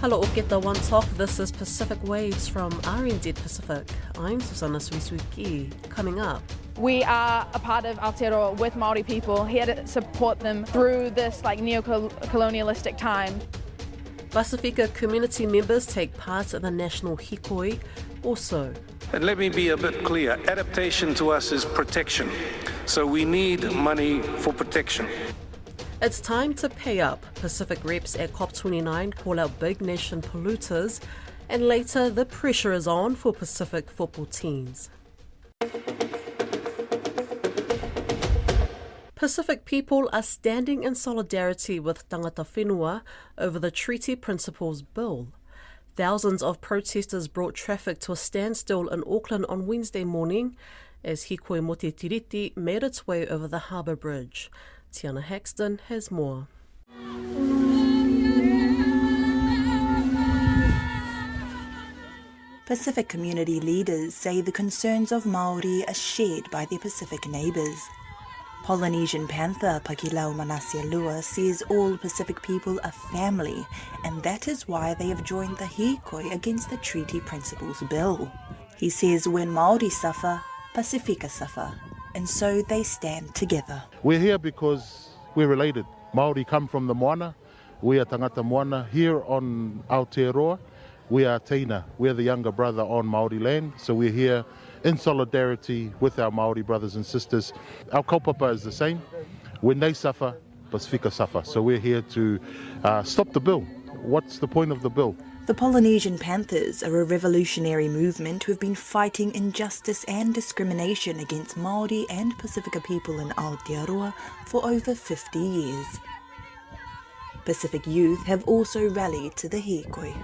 Hello Oketa One Top, this is Pacific Waves from RNZ Pacific. I'm Susana Suisuiki. Coming up, we are a part of Aotearoa with Māori people, here to support them through this neo-colonialistic time. Pasifika community members take part in the national hikoi. Also, and let me be a bit clear, adaptation to us is protection. So we need money for protection. It's time to pay up. Pacific reps at COP29 call out big nation polluters, and later the pressure is on for Pacific football teams. Pacific people are standing in solidarity with tangata whenua over the Treaty Principles Bill. Thousands of protesters brought traffic to a standstill in Auckland on Wednesday morning as Hikoi mo te tiriti made its way over the harbour bridge. Tiana Haxton has more. Pacific community leaders say the concerns of Māori are shared by their Pacific neighbours. Polynesian Panther Pakilau Manasia Lua says all Pacific people are family, and that is why they have joined the hikoi against the Treaty Principles Bill. He says when Māori suffer, Pasifika suffer, and so they stand together. We're here because we're related. Māori come from the moana. We are tangata moana. Here on Aotearoa, we are teina. We're the younger brother on Māori land, so we're here in solidarity with our Māori brothers and sisters. Our kaupapa is the same. When they suffer, Pasifika suffer. So we're here to stop the bill. What's the point of the bill? The Polynesian Panthers are a revolutionary movement who have been fighting injustice and discrimination against Māori and Pasifika people in Aotearoa for over 50 years. Pacific youth have also rallied to the hikoi.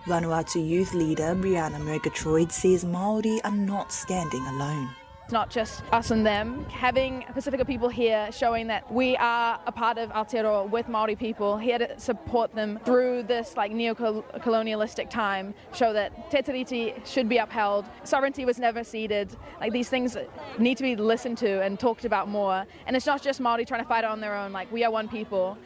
Vanuatu youth leader Brianna Murgatroyd says Māori are not standing alone. It's not just us and them. Having Pacifica people here showing that we are a part of Aotearoa with Māori people, here to support them through this neo-colonialistic time, show that te tiriti should be upheld, sovereignty was never ceded. These things need to be listened to and talked about more. And it's not just Māori trying to fight it on their own, we are one people.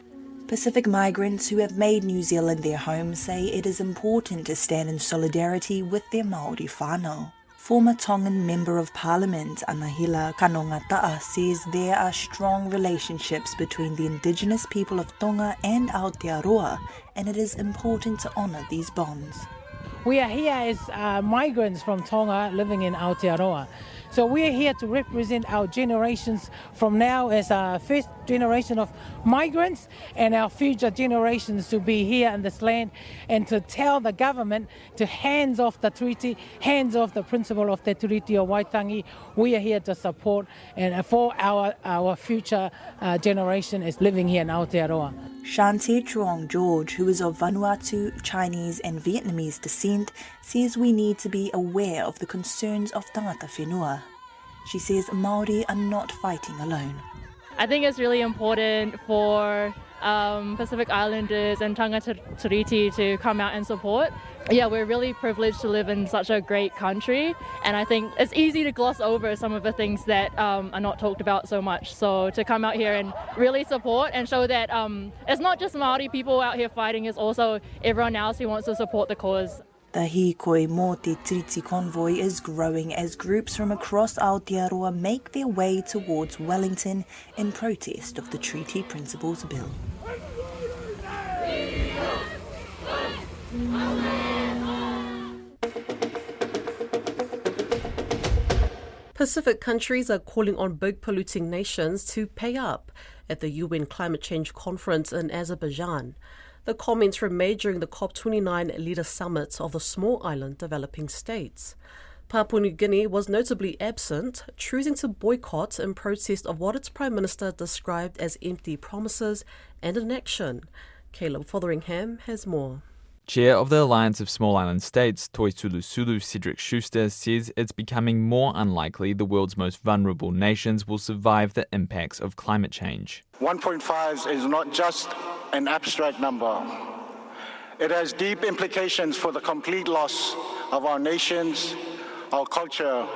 Pacific migrants who have made New Zealand their home say it is important to stand in solidarity with their Māori whānau. Former Tongan Member of Parliament Anahila Kanongata'a says there are strong relationships between the indigenous people of Tonga and Aotearoa, and it is important to honour these bonds. We are here as migrants from Tonga living in Aotearoa. So we are here to represent our generations from now as our first generation of migrants and our future generations to be here in this land, and to tell the government to hands off the treaty, hands off the principle of the Treaty of Waitangi. We are here to support and for our future generation is living here in Aotearoa. Shante Truong George, who is of Vanuatu, Chinese and Vietnamese descent, says we need to be aware of the concerns of tangata whenua. She says Māori are not fighting alone. I think it's really important for Pacific Islanders and tangata tiriti to come out and support. Yeah, we're really privileged to live in such a great country, and I think it's easy to gloss over some of the things that are not talked about so much. So to come out here and really support and show that it's not just Māori people out here fighting, it's also everyone else who wants to support the cause. The hikoi mo te tiriti convoy is growing as groups from across Aotearoa make their way towards Wellington in protest of the Treaty Principles Bill. Pacific countries are calling on big polluting nations to pay up at the UN Climate Change Conference in Azerbaijan. The comments were made during the COP29 Leader Summit of the small island developing states. Papua New Guinea was notably absent, choosing to boycott in protest of what its Prime Minister described as empty promises and inaction. Caleb Fotheringham has more. Chair of the Alliance of Small Island States, Toisulu Cedric Schuster, says it's becoming more unlikely the world's most vulnerable nations will survive the impacts of climate change. 1.5 is not just an abstract number. It has deep implications for the complete loss of our nations, our culture,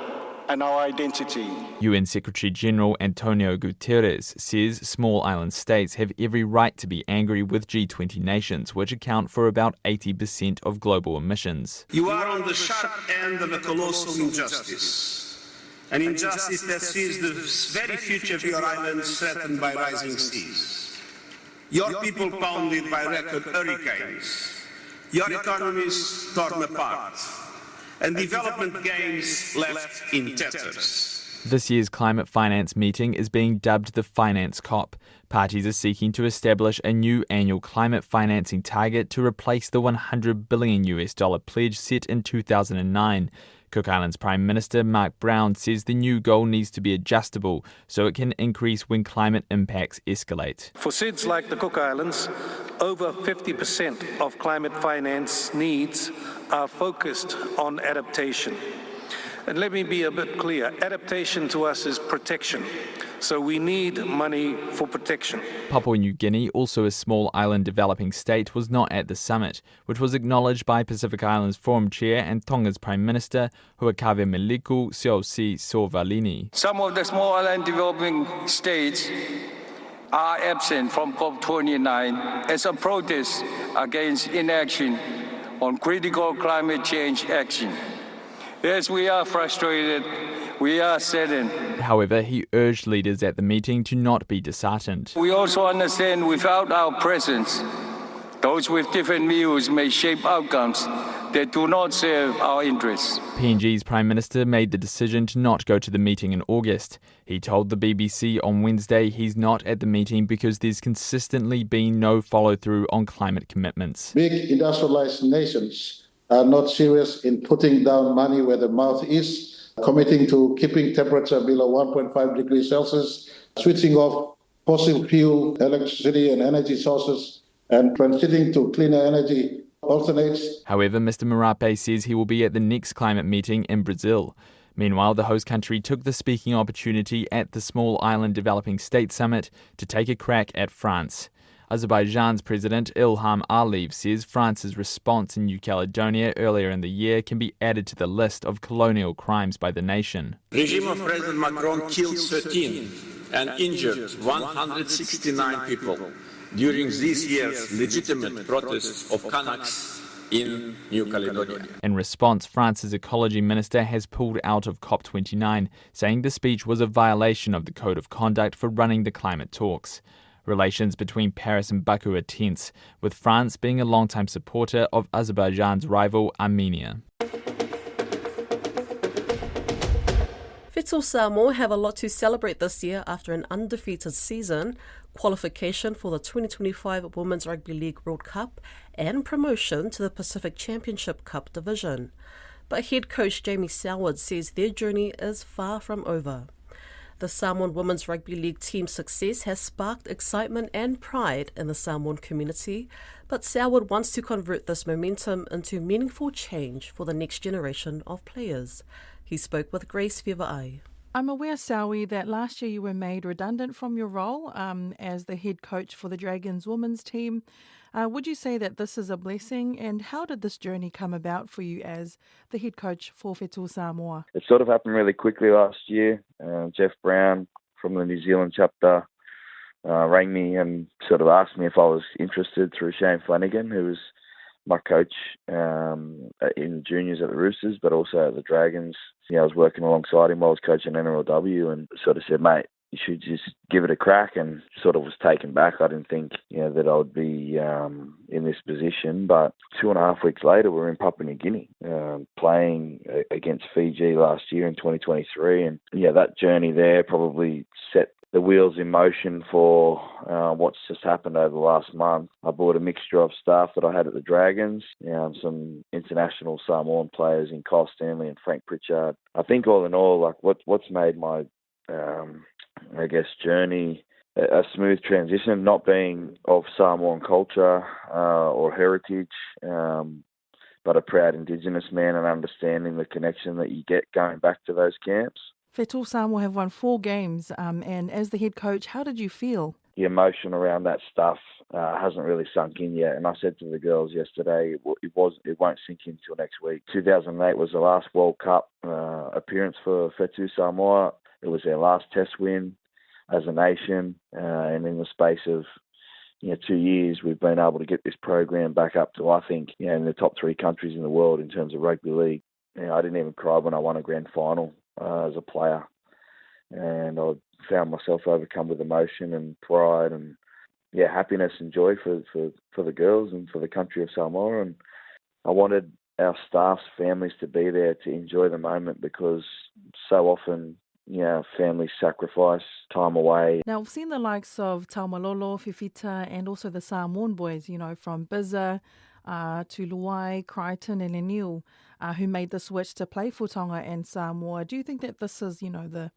and our identity. UN Secretary-General Antonio Guterres says small island states have every right to be angry with G20 nations, which account for about 80% of global emissions. You are on the sharp end of a colossal injustice. An injustice that sees the very future of your islands threatened by rising seas. Your people pounded by record hurricanes. Your economies torn apart. And development gains left in tatters. This year's climate finance meeting is being dubbed the Finance COP. Parties are seeking to establish a new annual climate financing target to replace the $100 billion pledge set in 2009. Cook Islands Prime Minister Mark Brown says the new goal needs to be adjustable so it can increase when climate impacts escalate. For SIDS like the Cook Islands, over 50% of climate finance needs are focused on adaptation. And let me be a bit clear, adaptation to us is protection. So we need money for protection. Papua New Guinea, also a small island developing state, was not at the summit, which was acknowledged by Pacific Islands Forum Chair and Tonga's Prime Minister, Huakave Meliku Siosi Sovalini. Some of the small island developing states are absent from COP29 as a protest against inaction on critical climate change action. Yes, we are frustrated. We are saddened. However, he urged leaders at the meeting to not be disheartened. We also understand without our presence, those with different views may shape outcomes that do not serve our interests. PNG's Prime Minister made the decision to not go to the meeting in August. He told the BBC on Wednesday he's not at the meeting because there's consistently been no follow-through on climate commitments. Big industrialized nations are not serious in putting down money where the mouth is, committing to keeping temperature below 1.5 degrees Celsius, switching off fossil fuel, electricity and energy sources, and transiting to cleaner energy alternates. However, Mr. Marape says he will be at the next climate meeting in Brazil. Meanwhile, the host country took the speaking opportunity at the Small Island Developing State Summit to take a crack at France. Azerbaijan's President Ilham Aliyev says France's response in New Caledonia earlier in the year can be added to the list of colonial crimes by the nation. The regime of President Macron killed 13 and injured 169 people during this year's legitimate protests of Kanaks in New Caledonia. In response, France's ecology minister has pulled out of COP29, saying the speech was a violation of the code of conduct for running the climate talks. Relations between Paris and Baku are tense, with France being a long-time supporter of Azerbaijan's rival Armenia. Fetu Samoa have a lot to celebrate this year after an undefeated season, qualification for the 2025 Women's Rugby League World Cup, and promotion to the Pacific Championship Cup division. But head coach Jamie Soward says their journey is far from over. The Samoan Women's Rugby League team's success has sparked excitement and pride in the Samoan community, but Soward wants to convert this momentum into meaningful change for the next generation of players. He spoke with Grace Feverai. I'm aware, Sawi, that last year you were made redundant from your role as the head coach for the Dragons women's team. Would you say that this is a blessing, and how did this journey come about for you as the head coach for Fetu Samoa? It sort of happened really quickly last year. Jeff Brown from the New Zealand chapter rang me and sort of asked me if I was interested through Shane Flanagan, who was my coach in juniors at the Roosters, but also at the Dragons. You know, I was working alongside him while I was coaching NRLW, and sort of said, mate, you should just give it a crack, and sort of was taken back. I didn't think, that I would be in this position. But 2.5 weeks later, we're in Papua New Guinea, playing against Fiji last year in 2023. And that journey there probably set the wheels in motion for what's just happened over the last month. I brought a mixture of staff that I had at the Dragons, some international Samoan players in Kyle Stanley and Frank Pritchard. I think all in all, like what's made my journey a smooth transition, not being of Samoan culture or heritage, but a proud Indigenous man, and understanding the connection that you get going back to those camps. Fetu Samoa have won 4 games, and as the head coach, how did you feel the emotion around that stuff hasn't really sunk in yet. And I said to the girls yesterday, it won't sink in until next week. 2008 was the last World Cup appearance for Fetu Samoa. It was their last test win as a nation, and in the space of 2 years, we've been able to get this program back up to, I think, in the top 3 countries in the world in terms of rugby league. I didn't even cry when I won a grand final as a player, and I found myself overcome with emotion and pride and happiness and joy for the girls and for the country of Samoa. And I wanted our staff's families to be there to enjoy the moment, because so often families sacrifice time away. Now, we've seen the likes of Taumalolo, Fifita, and also the Samoan boys, from Biza to Luai, Crichton and Leniil, who made the switch to play for Tonga and Samoa. Do you think that this is, the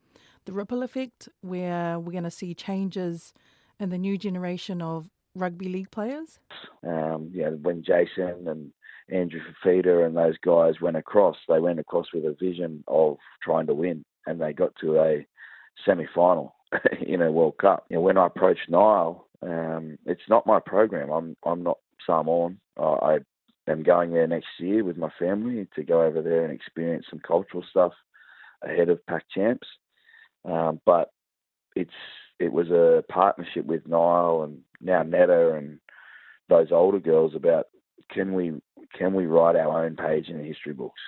ripple effect where we're going to see changes in the new generation of rugby league players? When Jason and Andrew Fifita and those guys went across, they went across with a vision of trying to win, and they got to a semi-final in a World Cup. When I approached Niall, it's not my program. I'm not Samoan. I am going there next year with my family to go over there and experience some cultural stuff ahead of Pac Champs. But it was a partnership with Niall and now Netta and those older girls about can we write our own page in the history books.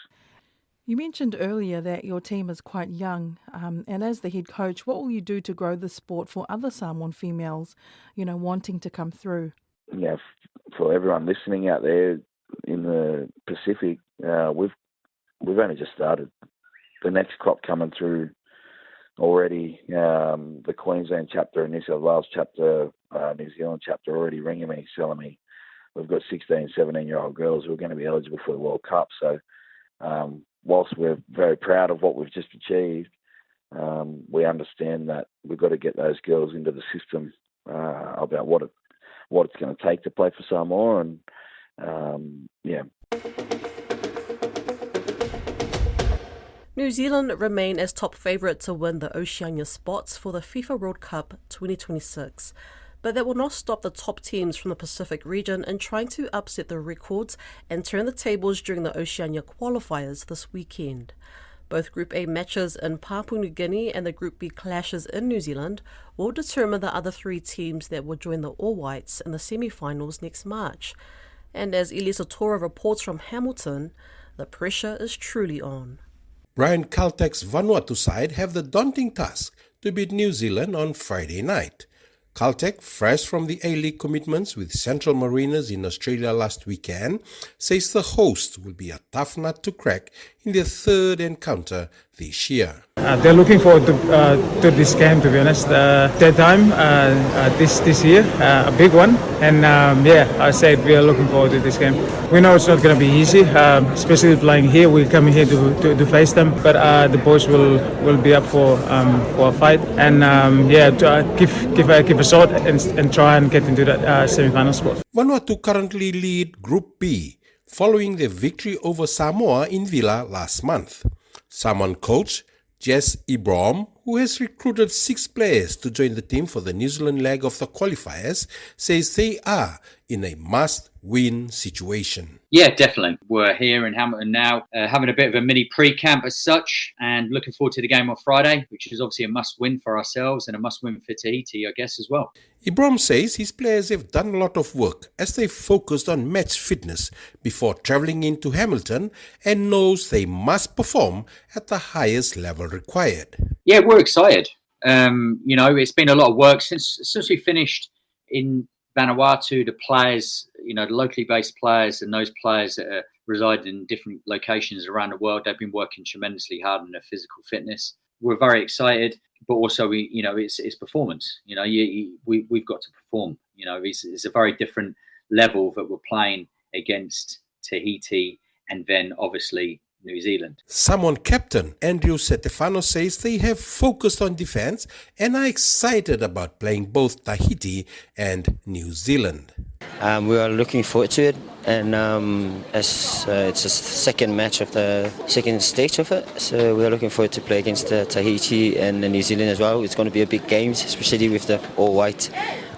You mentioned earlier that your team is quite young, and as the head coach, what will you do to grow the sport for other Samoan females, wanting to come through? For everyone listening out there in the Pacific, we've only just started. The next crop coming through already, the Queensland chapter, New South Wales chapter, New Zealand chapter already ringing me, telling me we've got 16, 17-year-old girls who are going to be eligible for the World Cup. So whilst we're very proud of what we've just achieved, we understand that we've got to get those girls into the system about what it's going to take to play for Samoa. And New Zealand remain as top favourite to win the Oceania spots for the FIFA World Cup 2026. But that will not stop the top teams from the Pacific region in trying to upset the records and turn the tables during the Oceania qualifiers this weekend. Both Group A matches in Papua New Guinea and the Group B clashes in New Zealand will determine the other 3 teams that will join the All Whites in the semi-finals next March. And as Elisa Tora reports from Hamilton, the pressure is truly on. Brian Caltech's Vanuatu side have the daunting task to beat New Zealand on Friday night. Caltech, fresh from the A-League commitments with Central Mariners in Australia last weekend, says the host will be a tough nut to crack in their third encounter this year. They're looking forward to this game, to be honest. Third time this year, a big one. And I said we are looking forward to this game. We know it's not going to be easy, especially playing here. We're coming here to face them, but the boys will be up for a fight. And give a shot and try and get into that semi-final spot. Vanuatu currently lead Group B, following their victory over Samoa in Villa last month. Samoan coach Jess Ibrom, who has recruited 6 players to join the team for the New Zealand leg of the qualifiers, says they are in a must-win situation. Yeah, definitely. We're here in Hamilton now, having a bit of a mini pre-camp as such, and looking forward to the game on Friday, which is obviously a must-win for ourselves and a must-win for Tahiti, I guess, as well. Ibram says his players have done a lot of work as they focused on match fitness before travelling into Hamilton, and knows they must perform at the highest level required. Yeah, we're excited. It's been a lot of work since we finished in Vanuatu. The players, the locally based players and those players that reside in different locations around the world, they've been working tremendously hard on their physical fitness. We're very excited, but also it's performance. We've got to perform. It's a very different level that we're playing against Tahiti and then obviously New Zealand. Samoan captain Andrew Setefano says they have focused on defence and are excited about playing both Tahiti and New Zealand. We are looking forward to it, and as it's a second match of the second stage of it, so we are looking forward to play against Tahiti and New Zealand as well. It's going to be a big game, especially with the all-white,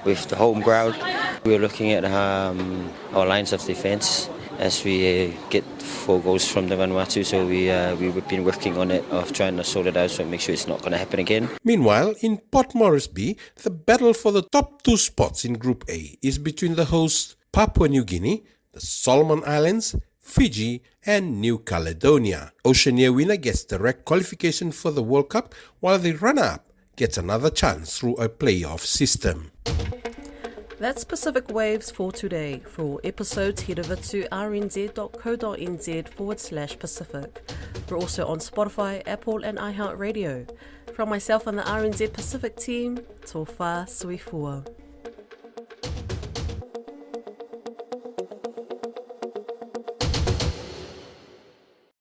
with the home ground. We are looking at our lines of defence as we get 4 goals from the Vanuatu, so we've been working on it, of trying to sort it out, so make sure it's not going to happen again. Meanwhile, in Port Moresby, the battle for the top 2 spots in Group A is between the hosts Papua New Guinea, the Solomon Islands, Fiji and New Caledonia. Oceania winner gets direct qualification for the World Cup, while the runner-up gets another chance through a playoff system. That's Pacific Waves for today. For all episodes, head over to rnz.co.nz/Pacific. We're also on Spotify, Apple and iHeartRadio. From myself and the RNZ Pacific team, tō whā sui fua.